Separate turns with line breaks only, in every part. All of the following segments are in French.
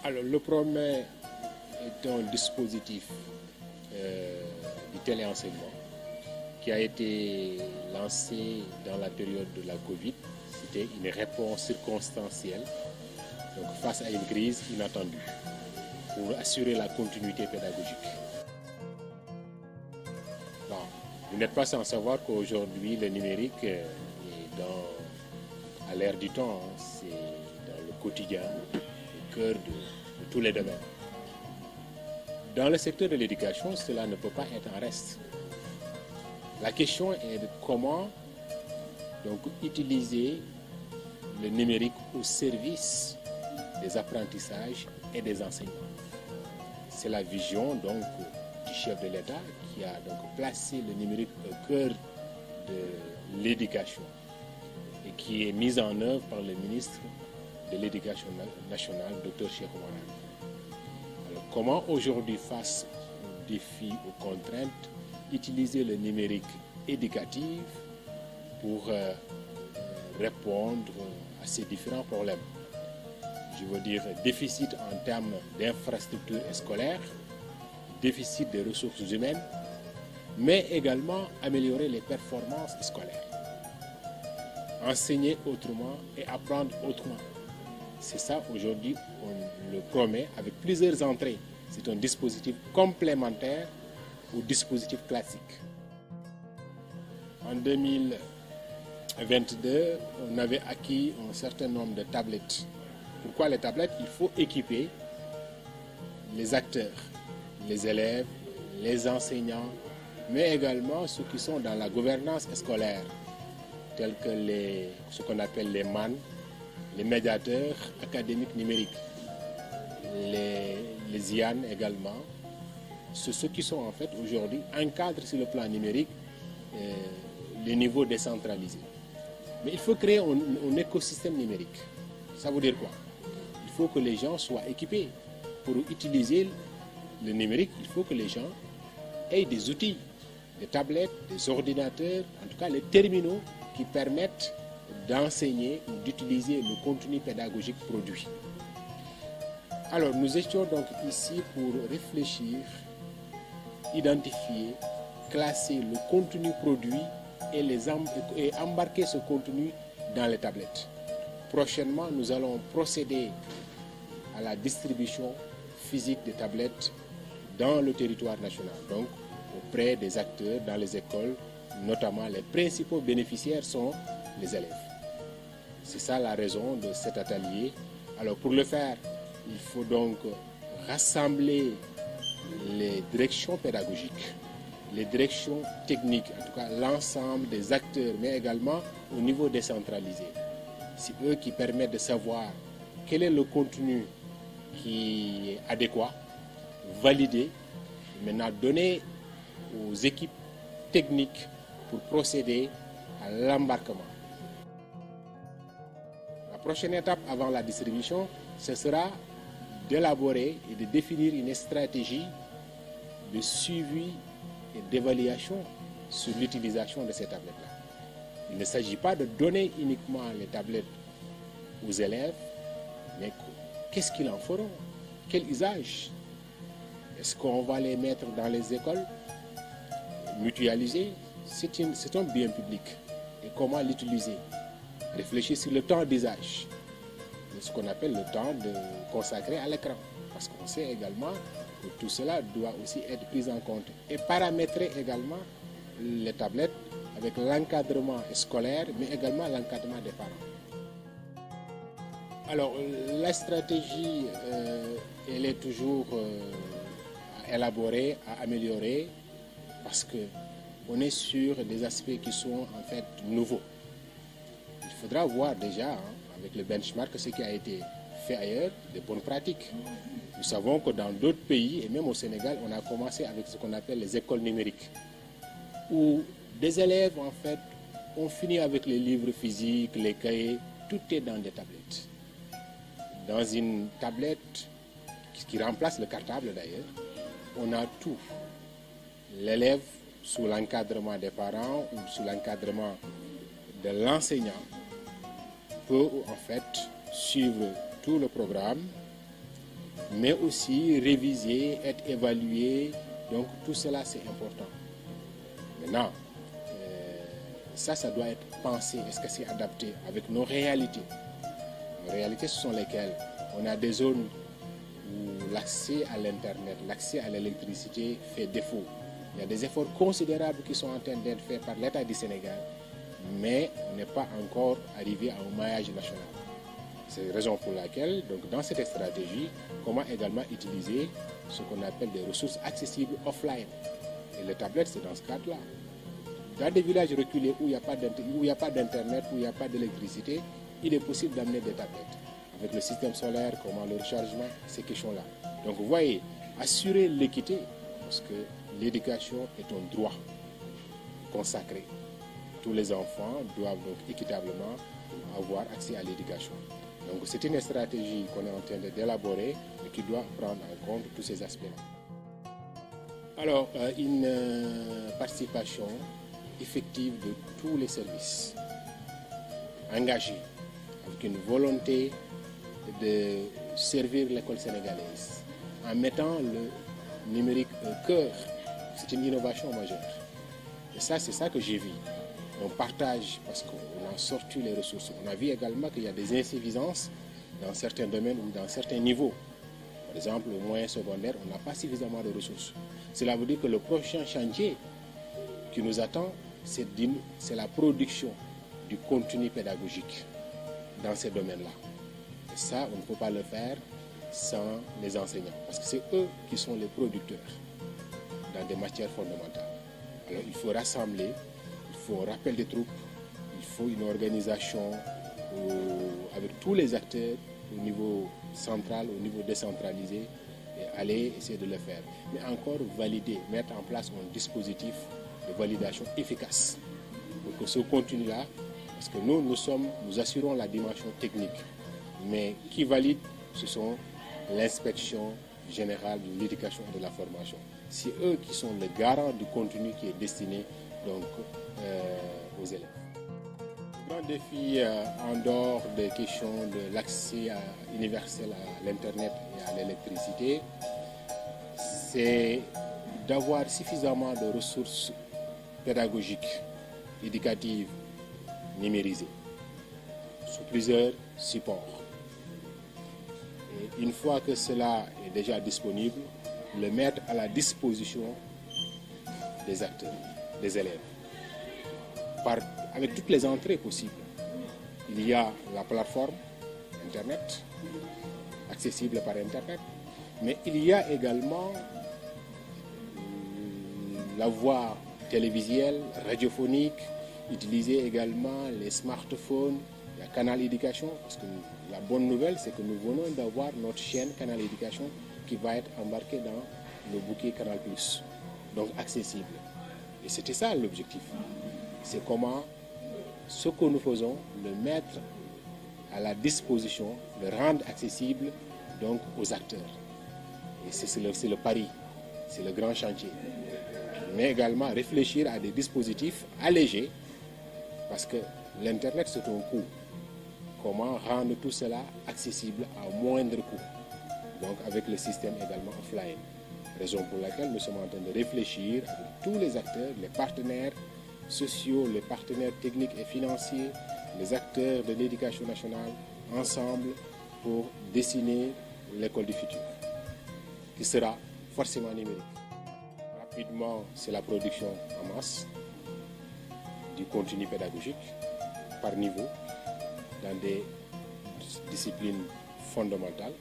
Alors, le PROMET est un dispositif du téléenseignement qui a été lancé dans la période de la Covid. C'était une réponse circonstancielle donc face à une crise inattendue pour assurer la continuité pédagogique. Bon, vous n'êtes pas sans savoir qu'aujourd'hui, le numérique est à l'ère du temps, c'est dans le quotidien, au cœur de tous les domaines. Dans le secteur de l'éducation, cela ne peut pas être en reste. La question est de comment donc, utiliser le numérique au service des apprentissages et des enseignements. C'est la vision donc, du chef de l'État qui a donc placé le numérique au cœur de l'éducation et qui est mise en œuvre par le ministre de l'Éducation nationale, Dr Cheikh Oumar Anne. Alors, comment aujourd'hui, face aux défis, aux contraintes, utiliser le numérique éducatif pour répondre à ces différents problèmes. Je veux dire déficit en termes d'infrastructures scolaires, déficit de ressources humaines, mais également améliorer les performances scolaires. Enseigner autrement et apprendre autrement. C'est ça aujourd'hui, on le promet avec plusieurs entrées. C'est un dispositif complémentaire au dispositif classique. En 2022, on avait acquis un certain nombre de tablettes. Pourquoi les tablettes? Il faut équiper les acteurs, les élèves, les enseignants, mais également ceux qui sont dans la gouvernance scolaire, tels que ce qu'on appelle les MAN, les médiateurs académiques numériques, les IAN également. C'est ceux qui sont en fait aujourd'hui encadrent sur le plan numérique les niveaux décentralisés. Mais il faut créer un écosystème numérique. Ça veut dire quoi? Il faut que les gens soient équipés. Pour utiliser le numérique, il faut que les gens aient des outils, des tablettes, des ordinateurs, en tout cas les terminaux qui permettent d'enseigner ou d'utiliser le contenu pédagogique produit. Alors nous étions donc ici pour réfléchir, identifier, classer le contenu produit et embarquer ce contenu dans les tablettes. Prochainement, nous allons procéder à la distribution physique des tablettes dans le territoire national, donc auprès des acteurs dans les écoles, notamment les principaux bénéficiaires sont les élèves. C'est ça la raison de cet atelier. Alors pour le faire, il faut donc rassembler les directions pédagogiques, les directions techniques, en tout cas l'ensemble des acteurs, mais également au niveau décentralisé. C'est eux qui permettent de savoir quel est le contenu qui est adéquat, validé, maintenant donner aux équipes techniques pour procéder à l'embarquement. La prochaine étape avant la distribution, ce sera d'élaborer et de définir une stratégie de suivi et d'évaluation sur l'utilisation de ces tablettes-là. Il ne s'agit pas de donner uniquement les tablettes aux élèves, mais qu'est-ce qu'ils en feront? Quel usage? Est-ce qu'on va les mettre dans les écoles? Mutualiser? C'est un bien public. Et comment l'utiliser? Réfléchir sur le temps d'usage, ce qu'on appelle le temps consacré à l'écran. Parce qu'on sait également que tout cela doit aussi être pris en compte. Et paramétrer également les tablettes avec l'encadrement scolaire, mais également l'encadrement des parents. Alors, la stratégie, elle est toujours à élaborer, à améliorer, parce qu'on est sur des aspects qui sont en fait nouveaux. Il faudra voir déjà, avec le benchmark, ce qui a été fait ailleurs, des bonnes pratiques. Nous savons que dans d'autres pays, et même au Sénégal, on a commencé avec ce qu'on appelle les écoles numériques, où des élèves, en fait, ont fini avec les livres physiques, les cahiers, tout est dans des tablettes. Dans une tablette qui remplace le cartable d'ailleurs, on a tout. L'élève, sous l'encadrement des parents ou sous l'encadrement de l'enseignant, peut en fait suivre tout le programme, mais aussi réviser, être évalué. Donc tout cela, c'est important. Maintenant, ça doit être pensé. Est-ce que c'est adapté avec nos réalités? Nos réalités, ce sont lesquelles? On a des zones où l'accès à l'Internet, l'accès à l'électricité fait défaut. Il y a des efforts considérables qui sont en train d'être faits par l'État du Sénégal, mais on n'est pas encore arrivé à un maillage national. C'est la raison pour laquelle, donc, dans cette stratégie, comment également utiliser ce qu'on appelle des ressources accessibles offline. Et les tablettes, c'est dans ce cadre-là. Dans des villages reculés où il n'y a pas d'Internet, où il n'y a pas d'électricité, il est possible d'amener des tablettes. Avec le système solaire, comment le rechargement, ces questions-là. Donc vous voyez, assurer l'équité, parce que l'éducation est un droit consacré. Tous les enfants doivent donc équitablement avoir accès à l'éducation. Donc c'est une stratégie qu'on est en train d'élaborer et qui doit prendre en compte tous ces aspects-là. Alors, une participation effective de tous les services engagés avec une volonté de servir l'école sénégalaise en mettant le numérique au cœur. C'est une innovation majeure. Et ça, c'est ça que j'ai vu. On partage parce qu'on a sorti les ressources. On a vu également qu'il y a des insuffisances dans certains domaines ou dans certains niveaux. Par exemple, au moyen secondaire, on n'a pas suffisamment de ressources. Cela veut dire que le prochain chantier qui nous attend, c'est la production du contenu pédagogique dans ces domaines-là. Et ça, on ne peut pas le faire sans les enseignants, parce que c'est eux qui sont les producteurs dans des matières fondamentales. Alors il faut rassembler, il faut un rappel des troupes, il faut une organisation avec tous les acteurs au niveau central, au niveau décentralisé, et aller essayer de le faire. Mais encore valider, mettre en place un dispositif de validation efficace pour que ce contenu-là, parce que nous assurons la dimension technique, mais qui valide, ce sont l'inspection générale de l'éducation et de la formation. C'est eux qui sont les garants du contenu qui est destiné donc, aux élèves. Le grand défi, en dehors des questions de l'accès universel à l'Internet et à l'électricité, c'est d'avoir suffisamment de ressources pédagogiques, éducatives, numérisées, sous plusieurs supports. Et une fois que cela est déjà disponible, le mettre à la disposition des acteurs, des élèves, avec toutes les entrées possibles. Il y a la plateforme Internet, accessible par Internet, mais il y a également la voie télévisuelle, radiophonique, utiliser également les smartphones, la Canal Éducation, parce que la bonne nouvelle, c'est que nous venons d'avoir notre chaîne Canal Éducation qui va être embarquée dans le bouquet Canal+, donc accessible. Et c'était ça l'objectif. C'est comment ce que nous faisons, le mettre à la disposition, le rendre accessible donc aux acteurs. Et c'est le pari, c'est le grand chantier. Mais également réfléchir à des dispositifs allégés, parce que l'Internet c'est un coût. Comment rendre tout cela accessible à moindre coût, donc avec le système également offline. Raison pour laquelle nous sommes en train de réfléchir avec tous les acteurs, les partenaires sociaux, les partenaires techniques et financiers, les acteurs de l'éducation nationale, ensemble pour dessiner l'école du futur, qui sera forcément numérique. Rapidement, c'est la production en masse du contenu pédagogique par niveau dans des disciplines fondamentales,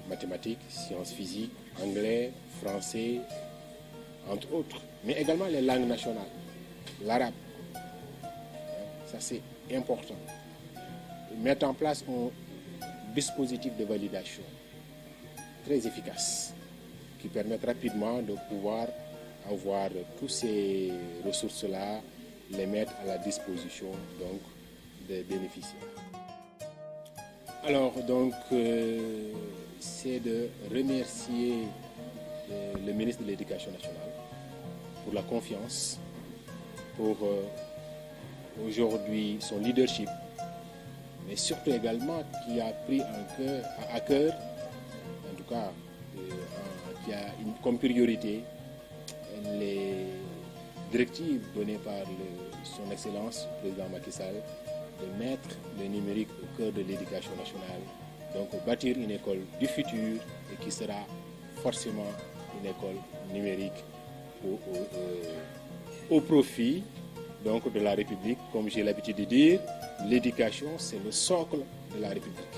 mathématiques, sciences physiques, anglais, français, entre autres, mais également les langues nationales, l'arabe. Ça c'est important. Mettre en place un dispositif de validation très efficace qui permette rapidement de pouvoir avoir toutes ces ressources-là, les mettre à la disposition donc, des bénéficiaires. Alors donc, c'est de remercier le ministre de l'Éducation nationale pour la confiance, pour aujourd'hui son leadership, mais surtout également qui a pris à cœur cas, qui a comme priorité les directives données par son Excellence, le président Macky Sall, de mettre le numérique au cœur de l'éducation nationale. Donc bâtir une école du futur et qui sera forcément une école numérique au profit donc de la République. Comme j'ai l'habitude de dire, l'éducation c'est le socle de la République.